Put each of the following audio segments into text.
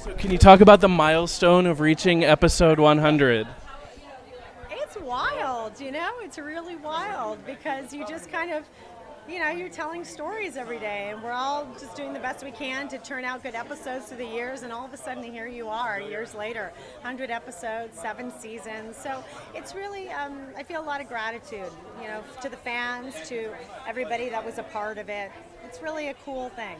So can you talk about the milestone of reaching episode 100? It's wild, it's really wild because you just kind of, you're telling stories every day and we're all just doing the best we can to turn out good episodes through the years, and all of a sudden here you are years later, 100 episodes, 7 seasons. So it's really, I feel a lot of gratitude, to the fans, to everybody that was a part of it. It's really a cool thing.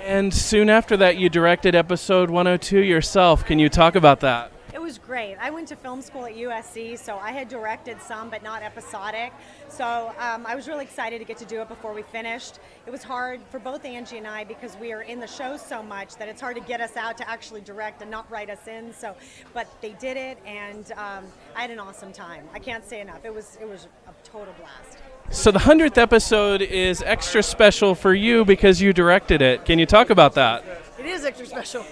And soon after that, you directed episode 102 yourself. Can you talk about that? It was great. I went to film school at USC, so I had directed some, but not episodic. So I was really excited to get to do it before we finished. It was hard for both Angie and I because we are in the show so much that it's hard to get us out to actually direct and not write us in. So, but they did it, and I had an awesome time. I can't say enough. It was a total blast. So the 100th episode is extra special for you because you directed it. Can you talk about that? It is extra special.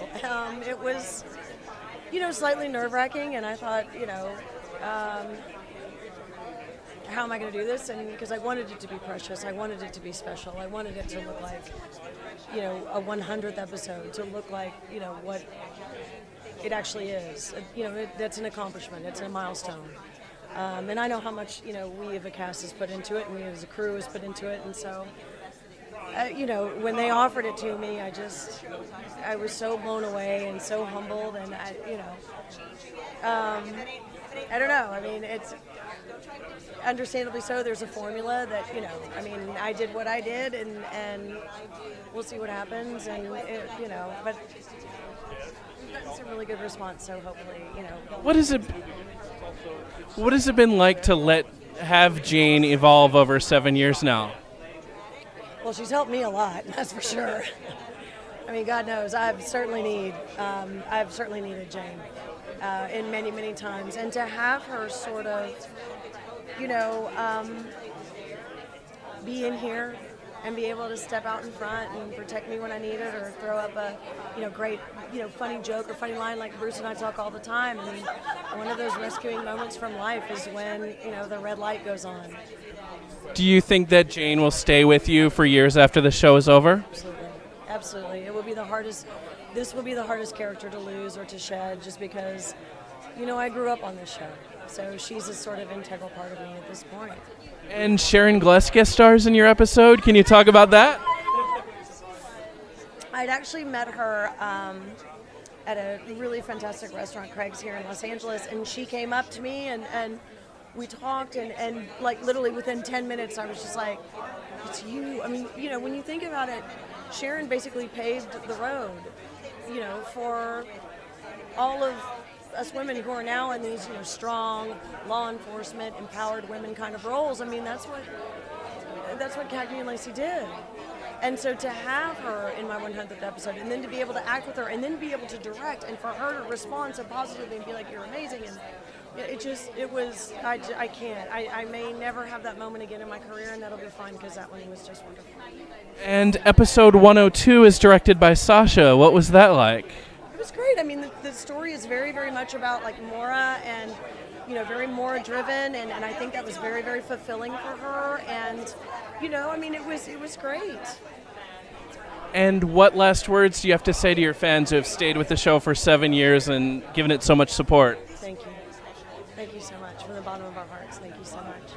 It was, slightly nerve-wracking, and I thought, how am I going to do this? And because I wanted it to be precious, I wanted it to be special, I wanted it to look like, a 100th episode, to look like, what it actually is. That's an accomplishment. It's a milestone. And I know how much, we as a cast has put into it, and we as a crew has put into it, and so, when they offered it to me, I was so blown away and so humbled, and I don't know. I mean, it's understandably so. There's a formula that, I did what I did, and we'll see what happens, and but it's a really good response. So hopefully, What has it been like to have Jane evolve over 7 years now? Well, she's helped me a lot, that's for sure. I mean, God knows, I've certainly needed Jane in many, many times. And to have her sort of, be in here and be able to step out in front and protect me when I need it, or throw up a, great, funny joke or funny line like Bruce and I talk all the time. I mean, one of those rescuing moments from life is when, the red light goes on. Do you think that Jane will stay with you for years after the show is over? Absolutely. Absolutely. It will be the hardest, this will be the hardest character to lose or to shed, just because, I grew up on this show. So she's a sort of integral part of me at this point. And Sharon Gless guest stars in your episode. Can you talk about that? I'd actually met her at a really fantastic restaurant, Craig's, here in Los Angeles, and she came up to me and we talked, and like literally within 10 minutes I was just like, it's you. I mean, when you think about it, Sharon basically paved the road, for all of us women who are now in these, strong, law enforcement, empowered women kind of roles. I mean, that's what Cagney and Lacey did. And so to have her in my 100th episode, and then to be able to act with her, and then be able to direct, and for her to respond so positively and be like, you're amazing, and I can't. I may never have that moment again in my career, and that'll be fine, because that one was just wonderful. And episode 102 is directed by Sasha. What was that like? It was great. I mean, the story is very, very much about like Maura, and very Maura driven, and I think that was very, very fulfilling for her. And it was great. And what last words do you have to say to your fans who have stayed with the show for 7 years and given it so much support? Thank you. Thank you so much, from the bottom of our hearts. Thank you so much.